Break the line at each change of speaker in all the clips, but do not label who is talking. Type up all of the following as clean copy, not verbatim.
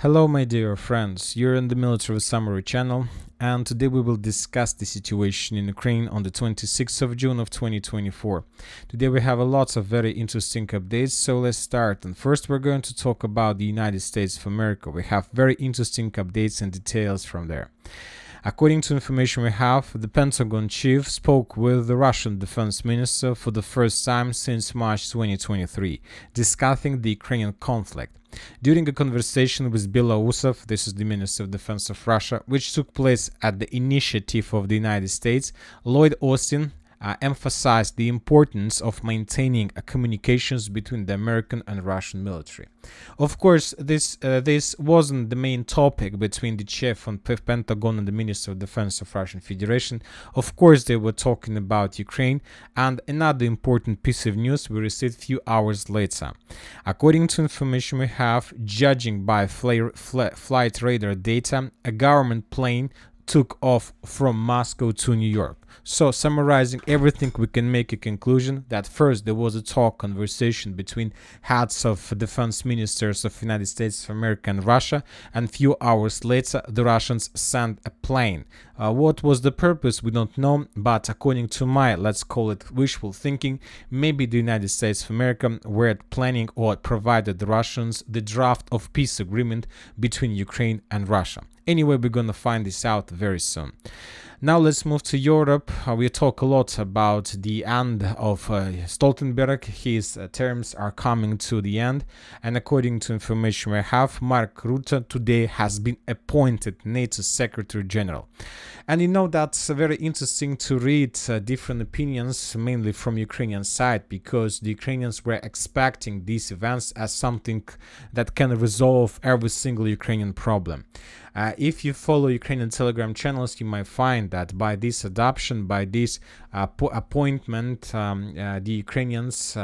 Hello my dear friends, you're in the Military Summary channel, and today we will discuss the situation in Ukraine on the 26th of June of 2024. Today we have a lot of very interesting updates, so let's start. And first we're going to talk about the United States of America. We have very interesting updates and details from there. According to information we have, the Pentagon chief spoke with the Russian defense minister for the first time since March 2023, discussing the Ukrainian conflict. During a conversation with Belousov, this is the Minister of Defense of Russia, which took place at the initiative of the United States, Lloyd Austin emphasized the importance of maintaining communications between the American and Russian military. Of course, this wasn't the main topic between the chief of Pentagon and the Minister of Defense of Russian Federation. Of course, they were talking about Ukraine, and another important piece of news we received a few hours later. According to information we have, judging by flight radar data, a government plane took off from Moscow to New York. So, summarizing everything, we can make a conclusion that first there was a conversation between heads of defense ministers of the United States of America and Russia, and a few hours later the Russians sent a plane. What was the purpose, we don't know, but according to my, let's call it wishful thinking, maybe the United States of America were planning or provided the Russians the draft of peace agreement between Ukraine and Russia. Anyway, we're gonna find this out very soon. Now let's move to Europe. We talk a lot about the end of Stoltenberg. His terms are coming to the end, and according to information we have, Mark Rutte today has been appointed NATO Secretary General. And you know, that's very interesting to read different opinions, mainly from Ukrainian side, because the Ukrainians were expecting these events as something that can resolve every single Ukrainian problem. If you follow Ukrainian Telegram channels, you might find that by this adoption, by this appointment, the Ukrainians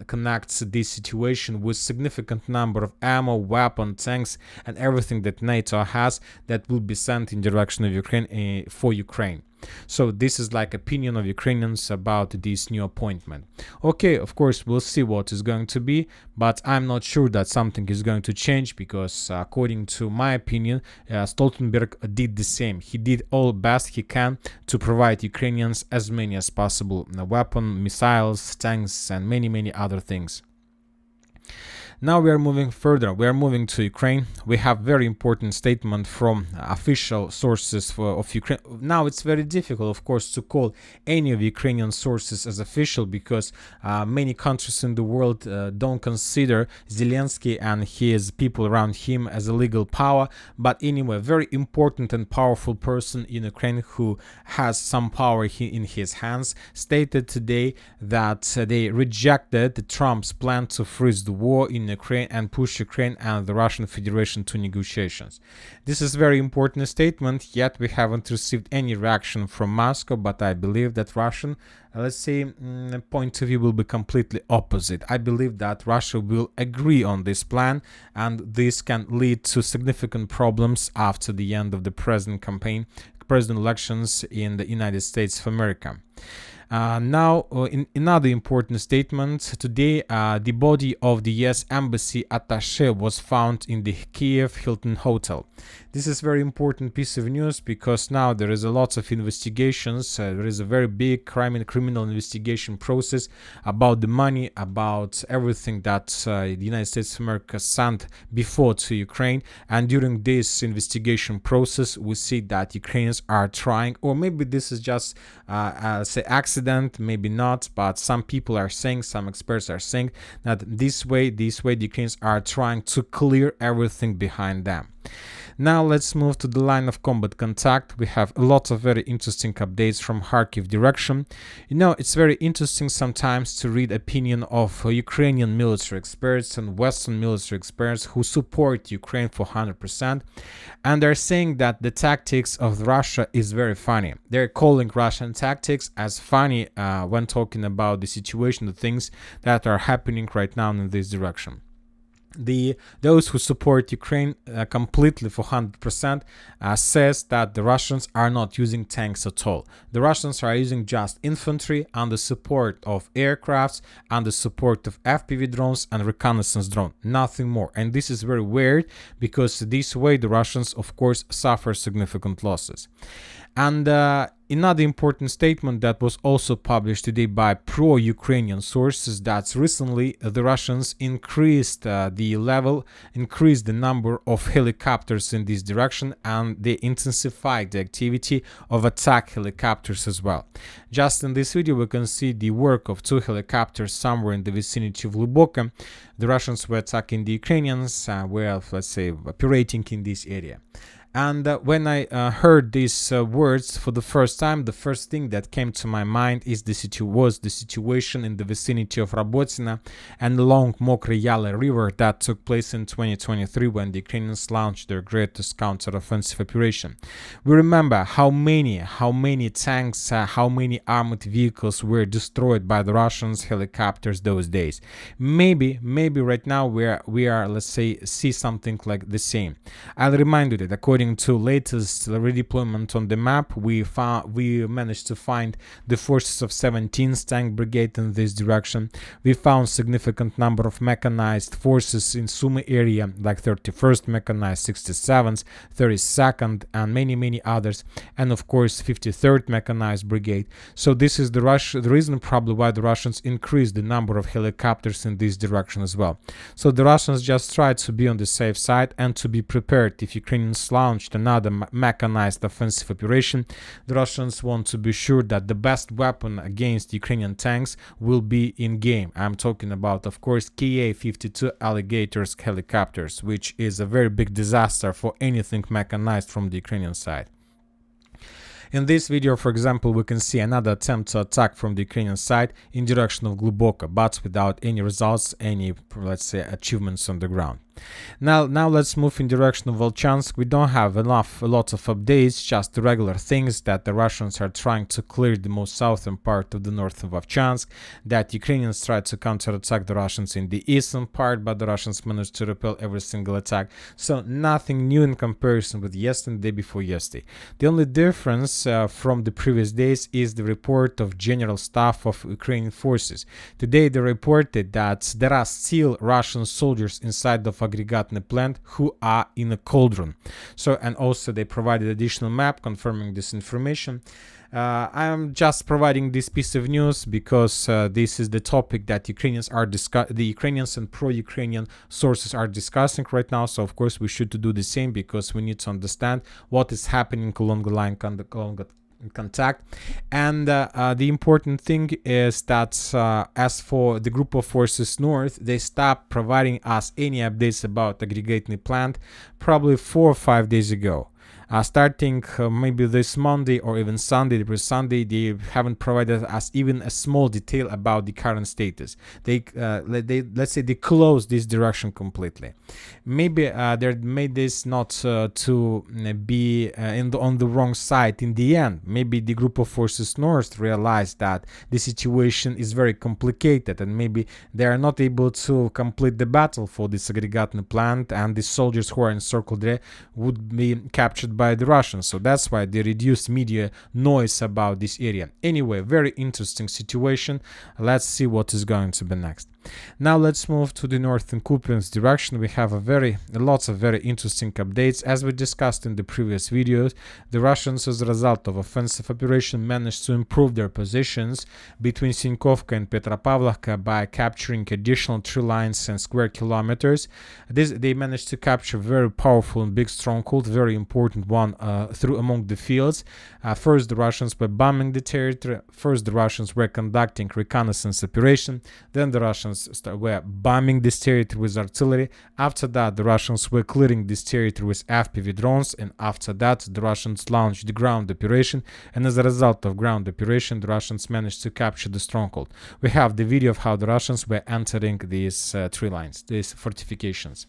connect this situation with significant number of ammo, weapon, tanks, and everything that NATO has that will be sent in direction of Ukraine for Ukraine. So this is like opinion of Ukrainians about this new appointment. Okay, of course, we'll see what is going to be, but I'm not sure that something is going to change because according to my opinion, Stoltenberg did the same. He did all best he can to provide Ukrainians as many as possible weapons, missiles, tanks, and many other things. Now we are moving further. We are moving to Ukraine. We have very important statement from official sources of Ukraine. Now it's very difficult, of course, to call any of Ukrainian sources as official because many countries in the world don't consider Zelensky and his people around him as a legal power. But anyway, very important and powerful person in Ukraine who has some power in his hands stated today that they rejected Trump's plan to freeze the war in Ukraine and push Ukraine and the Russian Federation to negotiations. This is a very important statement, yet we haven't received any reaction from Moscow, but I believe that Russian, point of view will be completely opposite. I believe that Russia will agree on this plan, and this can lead to significant problems after the end of the president elections in the United States of America. Now, in another important statement, today the body of the US Embassy attaché was found in the Kiev Hilton Hotel. This is a very important piece of news because now there is a lot of investigations. There is a very big criminal investigation process about the money, about everything that the United States of America sent before to Ukraine. And during this investigation process, we see that Ukrainians are trying, or maybe this is just say accident, maybe not, but some people are saying, some experts are saying that this way the Ukrainians are trying to clear everything behind them. Now let's move to the line of combat contact. We have a lot of very interesting updates from Kharkiv direction. You know, it's very interesting sometimes to read opinion of Ukrainian military experts and Western military experts who support Ukraine for 100%. And they're saying that the tactics of Russia is very funny. They're calling Russian tactics as funny when talking about the situation, the things that are happening right now in this direction. Those who support Ukraine completely for 100% says that the Russians are not using tanks at all. The Russians are using just infantry and the support of aircrafts and the support of FPV drones and reconnaissance drone, nothing more. And this is very weird because this way the Russians of course suffer significant losses. And another important statement that was also published today by pro-Ukrainian sources, that recently the Russians increased increased the number of helicopters in this direction, and they intensified the activity of attack helicopters as well. Just in this video we can see the work of 2 helicopters somewhere in the vicinity of Luboka. The Russians were attacking the Ukrainians, were, let's say, operating in this area. And when I heard these words for the first time, the first thing that came to my mind is the situation in the vicinity of Rabotina and along Mokry Yale River that took place in 2023 when the Ukrainians launched their greatest counter-offensive operation. We remember how many tanks, how many armored vehicles were destroyed by the Russians helicopters those days. Maybe right now we are let's say see something like the same. I'll remind you that according to latest redeployment on the map, we managed to find the forces of 17th Tank Brigade in this direction. We found significant number of mechanized forces in Sumy area, like 31st Mechanized, 67th, 32nd, and many others, and of course 53rd Mechanized Brigade. So this is the reason probably why the Russians increased the number of helicopters in this direction as well. So the Russians just tried to be on the safe side and to be prepared if Ukrainians launched another mechanized offensive operation. The Russians want to be sure that the best weapon against Ukrainian tanks will be in game. I'm talking about, of course, Ka-52 Alligators helicopters, which is a very big disaster for anything mechanized from the Ukrainian side. In this video, for example, we can see another attempt to attack from the Ukrainian side in direction of Gluboka, but without any results, any, let's say, achievements on the ground. Now let's move in direction of Vovchansk. We don't have a lot of updates, just the regular things that the Russians are trying to clear the most southern part of the north of Vovchansk, that Ukrainians tried to counterattack the Russians in the eastern part, but the Russians managed to repel every single attack. So nothing new in comparison with yesterday, before yesterday. The only difference from the previous days is the report of General Staff of Ukrainian forces. Today they reported that there are still Russian soldiers inside of aggregatny plant who are in a cauldron. So, and also they provided additional map confirming this information. I'm just providing this piece of news because this is the topic that the Ukrainians and pro-Ukrainian sources are discussing right now. So of course we should do the same, because we need to understand what is happening along the line contact. And the important thing is that as for the group of forces north, they stopped providing us any updates about aggregatny plant probably 4 or 5 days ago. Starting maybe this Monday or even Sunday, they haven't provided us even a small detail about the current status. Let's say they closed this direction completely. Maybe they made this not to be on the wrong side in the end. Maybe the group of forces north realized that the situation is very complicated, and maybe they are not able to complete the battle for this aggregatny plant, and the soldiers who are encircled there would be captured by the Russians. So that's why they reduced media noise about this area. Anyway, very interesting situation. Let's see what is going to be next. Now let's move to the northern Kupyansk direction. We have lots of very interesting updates. As we discussed in the previous videos, the Russians, as a result of offensive operation, managed to improve their positions between Sinkovka and Petropavlovka by capturing additional 3 lines and square kilometers. They managed to capture very powerful and big stronghold, very important one through among the fields. First the Russians were bombing the territory. First the Russians were conducting reconnaissance operation. Then the Russians were bombing this territory with artillery. After that, the Russians were clearing this territory with FPV drones, and after that, the Russians launched the ground operation, and as a result of ground operation, the Russians managed to capture the stronghold. We have the video of how the Russians were entering these 3 lines, these fortifications.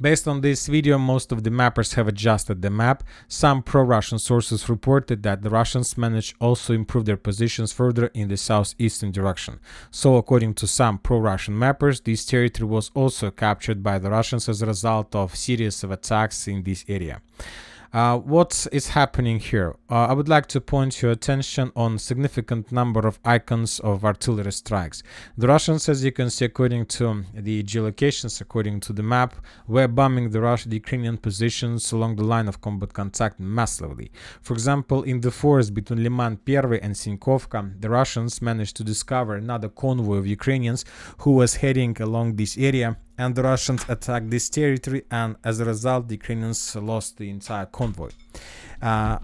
Based on this video, most of the mappers have adjusted the map. Some pro-Russian sources reported that the Russians managed also improve their positions further in the southeastern direction. So according to some pro-Russian mappers, this territory was also captured by the Russians as a result of series of attacks in this area. What is happening here? I would like to point your attention on significant number of icons of artillery strikes. The Russians, as you can see, according to the geolocations, according to the map, were bombing the Ukrainian positions along the line of combat contact massively. For example, in the forest between Liman I and Sinkovka, the Russians managed to discover another convoy of Ukrainians who was heading along this area, and the Russians attacked this territory, and as a result the Ukrainians lost the entire convoy.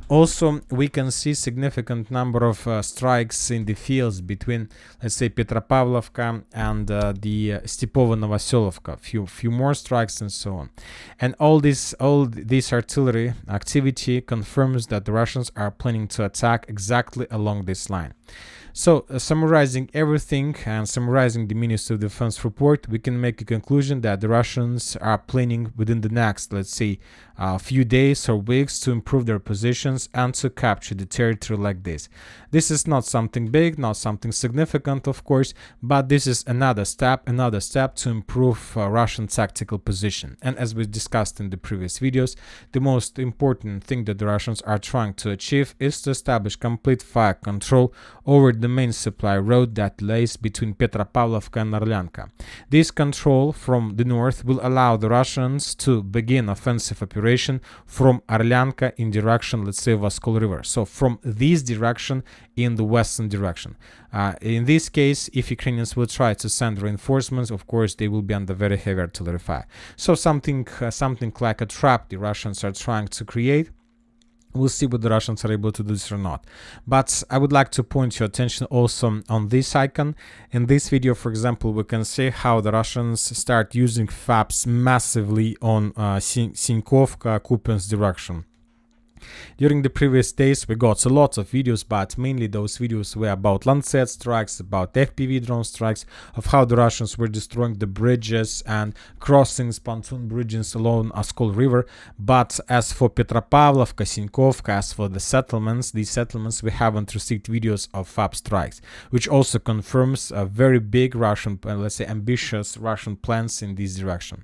Also, we can see significant number of strikes in the fields between, let's say, Petropavlovka and the Stepovo-Novoselovka. Few more strikes and so on. And all this artillery activity confirms that the Russians are planning to attack exactly along this line. So, summarizing everything and summarizing the Ministry of Defense report, we can make a conclusion that the Russians are planning within the next, let's say, few days or weeks to improve their positions and to capture the territory like this. This is not something big, not something significant, of course, but this is another step to improve Russian tactical position. And as we discussed in the previous videos, the most important thing that the Russians are trying to achieve is to establish complete fire control over the main supply road that lays between Petropavlovka and Orlyanka. This control from the north will allow the Russians to begin offensive operation from Orlyanka in direction, let's say, Voskol River. So from this direction in the western direction. In this case, if Ukrainians will try to send reinforcements, of course, they will be under very heavy artillery fire. So something like a trap the Russians are trying to create. We'll see whether the Russians are able to do this or not. But I would like to point your attention also on this icon. In this video, for example, we can see how the Russians start using FABs massively on Sinkovka, Kupyansk direction. During the previous days, we got a lot of videos, but mainly those videos were about Lancet strikes, about FPV drone strikes, of how the Russians were destroying the bridges and crossings, pontoon bridges along Oskol River. But as for Petropavlovka, Sinkovka, as for these settlements, we haven't received videos of FAB strikes, which also confirms a very big Russian, let's say, ambitious Russian plans in this direction.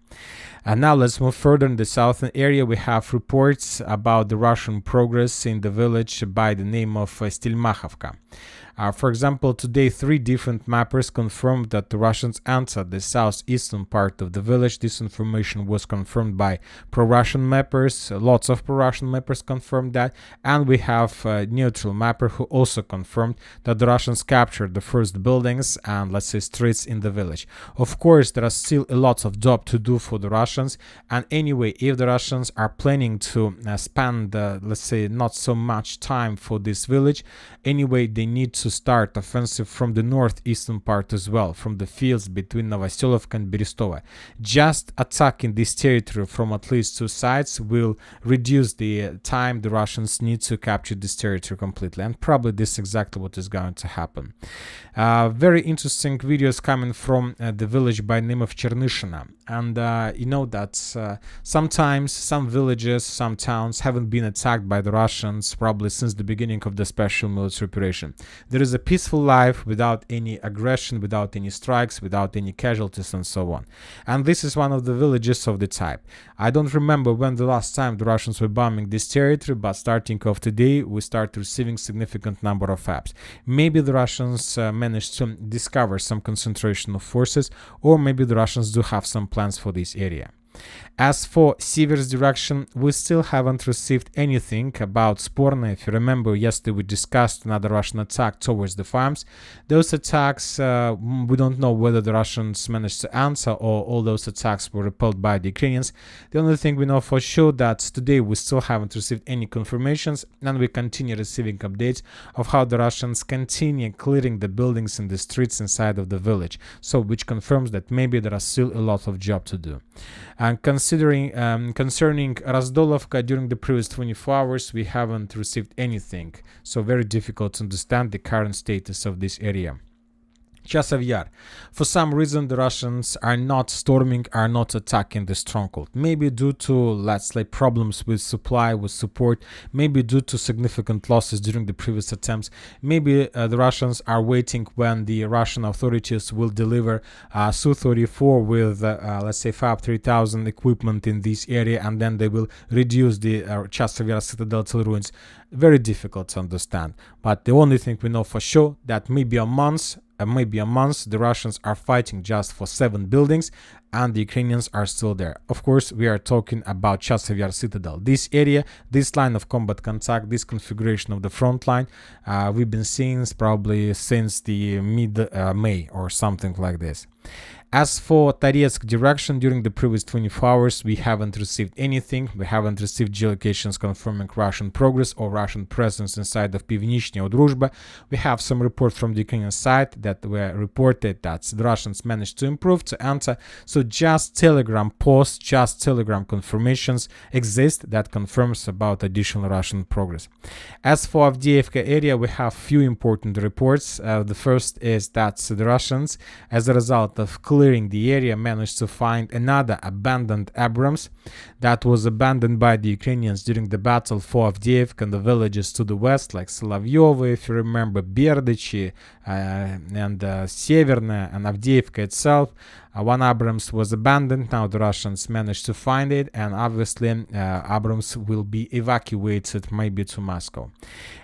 And now let's move further in the southern area. We have reports about the Russian progress in the village by the name of Stelmakhovka. For example, today 3 different mappers confirmed that the Russians entered the southeastern part of the village. This information was confirmed by pro-Russian mappers. Lots of pro-Russian mappers confirmed that. And we have a neutral mapper who also confirmed that the Russians captured the first buildings and, let's say, streets in the village. Of course, there are still a lot of job to do for the Russians. And anyway, if the Russians are planning to spend, let's say, not so much time for this village, anyway, they need to start offensive from the northeastern part as well, from the fields between Novoselovka and Berestova. Just attacking this territory from at least 2 sides will reduce the time the Russians need to capture this territory completely, and probably this is exactly what is going to happen. Very interesting videos coming from the village by name of Chernyshina, and you know that sometimes some villages, some towns haven't been attacked by the Russians probably since the beginning of the special military operation. There is a peaceful life without any aggression, without any strikes, without any casualties and so on. And this is one of the villages of the type. I don't remember when the last time the Russians were bombing this territory, but starting of today, we start receiving significant number of FABs. Maybe the Russians managed to discover some concentration of forces, or maybe the Russians do have some plans for this area. As for Siver's direction, we still haven't received anything about Sporny. If you remember, yesterday we discussed another Russian attack towards the farms. Those attacks, we don't know whether the Russians managed to answer or all those attacks were repelled by the Ukrainians. The only thing we know for sure that today we still haven't received any confirmations, and we continue receiving updates of how the Russians continue clearing the buildings and the streets inside of the village, so which confirms that maybe there are still a lot of job to do. And concerning Razdolovka, during the previous 24 hours, we haven't received anything, so very difficult to understand the current status of this area. Chasiv Yar. For some reason, the Russians are not storming, are not attacking the stronghold. Maybe due to, let's say, problems with supply, with support, maybe due to significant losses during the previous attempts. Maybe the Russians are waiting when the Russian authorities will deliver Su-34 with, let's say, FAB 3000 equipment in this area, and then they will reduce the Chasiv Yar citadel till ruins. Very difficult to understand. But the only thing we know for sure that maybe a month the Russians are fighting just for 7 buildings and the Ukrainians are still there. Of course, we are talking about Chasiv Yar citadel. This area, this line of combat contact, this configuration of the front line, we've been seeing probably since the mid-May or something like this. As for Toretsk direction, during the previous 24 hours, we haven't received anything. We haven't received geolocations confirming Russian progress or Russian presence inside of Pivnishnya or Druzhba. We have some report from the Ukrainian side that were reported that the Russians managed to improve, to enter. So just Telegram posts, just Telegram confirmations exist that confirms about additional Russian progress. As for Avdiivka area, we have few important reports. The first is that the Russians, as a result of clearing the area, managed to find another abandoned Abrams that was abandoned by the Ukrainians during the battle for Avdiivka and the villages to the west, like Solovyovo, if you remember, Berdichi, and Severna and Avdiivka itself. One Abrams was abandoned. Now the Russians managed to find it, and obviously Abrams will be evacuated maybe to Moscow.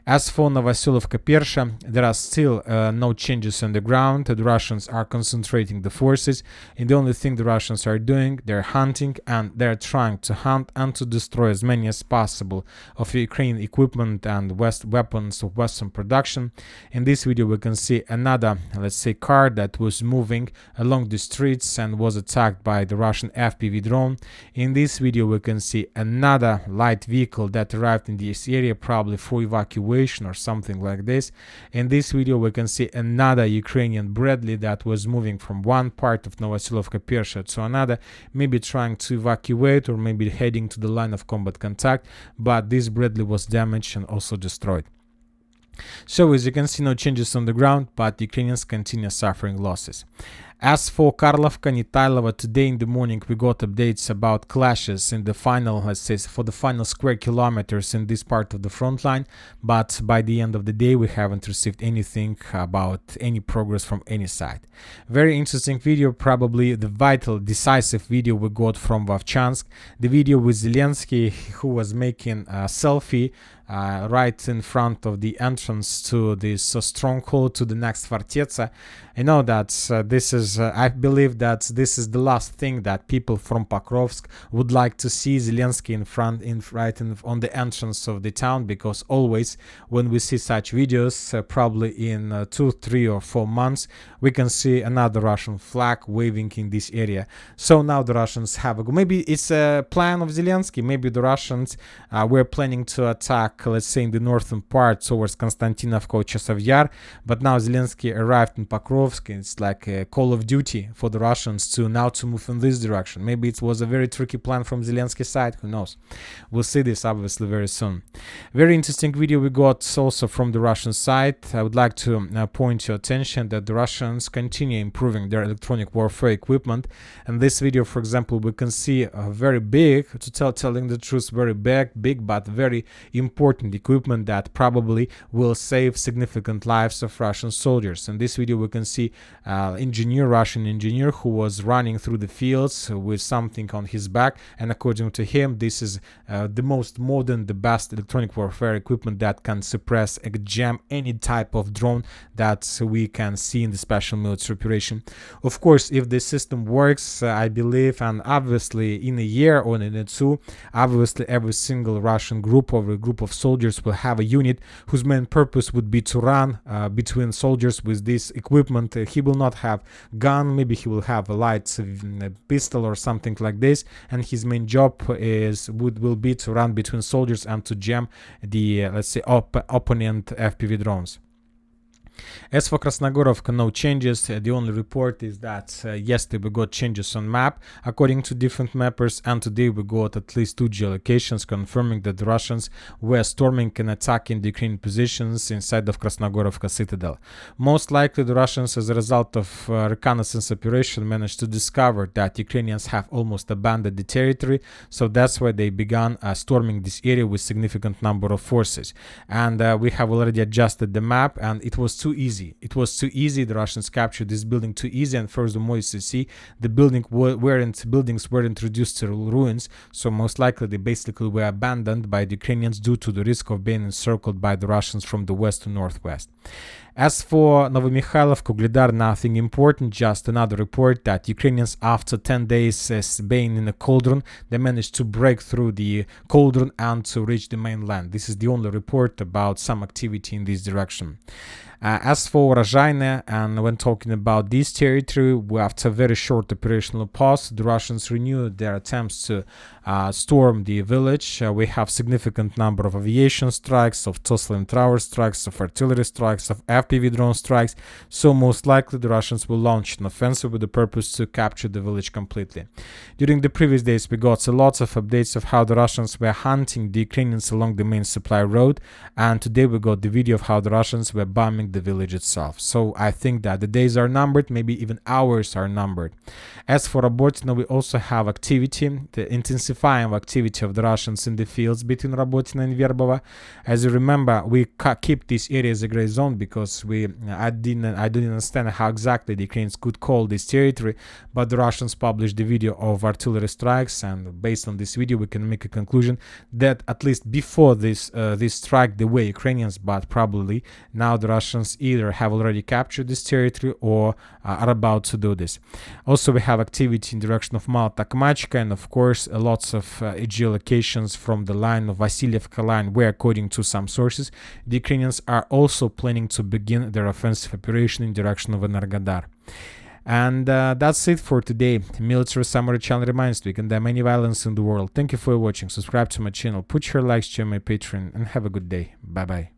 As for Novosilovka Persha, there are still no changes on the ground. The Russians are concentrating the forces, and the only thing the Russians are doing, they're hunting, and they're trying to hunt and to destroy as many as possible of Ukrainian equipment and weapons of Western production. In this video we can see another, let's say, car that was moving along the streets and was attacked by the Russian FPV drone. In this video we can see another light vehicle that arrived in this area, probably for evacuation or something like this. In this video we can see another Ukrainian Bradley that was moving from one part of Novosilovka Persha to another, maybe trying to evacuate or maybe heading to the line of combat contact, but this Bradley was damaged and also destroyed. So as you can see, no changes on the ground, but the Ukrainians continue suffering losses. As for Karlovka, Nitailova, today in the morning we got updates about clashes in the final, let's say, for the final square kilometers in this part of the front line, but by the end of the day we haven't received anything about any progress from any side. Very interesting video, probably the vital, decisive video we got from Vovchansk, the video with Zelensky, who was making a selfie right in front of the entrance to this stronghold, to the next Forteza. I know that this is, I believe that this is the last thing that people from Pokrovsk would like to see Zelensky in front, on the entrance of the town, because always when we see such videos, probably in 2, 3 or 4 months, we can see another Russian flag waving in this area. So now the Russians have a, maybe it's a plan of Zelensky, maybe the Russians were planning to attack, let's say, in the northern part towards Konstantinovka, Chasiv Yar, but now Zelensky arrived in Pokrovsk. It's like a call of duty for the Russians to now to move in this direction. Maybe it was a very tricky plan from Zelensky's side, who knows. We'll see this obviously very soon. Very interesting video we got also from the Russian side. I would like to point your attention that the Russians continue improving their electronic warfare equipment. In this video, for example, we can see a very big, telling the truth, very big but very important equipment that probably will save significant lives of Russian soldiers. In this video we can see Russian engineer who was running through the fields with something on his back, and according to him this is the most modern, the best electronic warfare equipment that can suppress and jam any type of drone that we can see in the special military operation. Of course, if the system works, I believe, and obviously in a year or in a 2, obviously every single Russian group or a group of soldiers will have a unit whose main purpose would be to run between soldiers with this equipment. He will not have gun, maybe he will have a light pistol or something like this, and his main job will be to run between soldiers and to jam the let's say opponent FPV drones. As for Krasnogorovka, no changes. The only report is that yesterday we got changes on map according to different mappers, and today we got at least 2 geolocations confirming that the Russians were storming and attacking the Ukrainian positions inside of Krasnogorovka citadel. Most likely the Russians, as a result of reconnaissance operation, managed to discover that Ukrainians have almost abandoned the territory, so that's why they began storming this area with significant number of forces. And we have already adjusted the map, and it was too easy. It was too easy. The Russians captured this building too easy, and furthermore, you see, the buildings weren't reduced to ruins, so most likely they basically were abandoned by the Ukrainians due to the risk of being encircled by the Russians from the west to northwest. As for Novomikhailov, Ugledar, nothing important, just another report that Ukrainians, after 10 days being in a cauldron, they managed to break through the cauldron and to reach the mainland. This is the only report about some activity in this direction. As for Rajayne, and when talking about this territory, after a very short operational pause, the Russians renewed their attempts to storm the village. We have significant number of aviation strikes, of TOS tower strikes, of artillery strikes, of FPV drone strikes, so most likely the Russians will launch an offensive with the purpose to capture the village completely. During the previous days, we got lots of updates of how the Russians were hunting the Ukrainians along the main supply road, and today we got the video of how the Russians were bombing the village itself. So I think that the days are numbered, maybe even hours are numbered. As for Robotyne, we also have activity, the intensifying activity of the Russians in the fields between Robotyne and Verbova. As you remember, we keep this area as a gray zone because I didn't understand how exactly the Ukrainians could call this territory, but the Russians published the video of artillery strikes, and based on this video we can make a conclusion that at least before this strike they were Ukrainians, but probably now the Russians either have already captured this territory or are about to do this. Also, we have activity in direction of Malta-Kmachka, and of course lots of geolocations from the line of Vasilievka line, where according to some sources the Ukrainians are also planning to begin their offensive operation in direction of Energodar. And that's it for today. Military Summary channel reminds you, we condemn any violence in the world. Thank you for watching. Subscribe to my channel, put your likes, join my Patreon, and have a good day. Bye bye.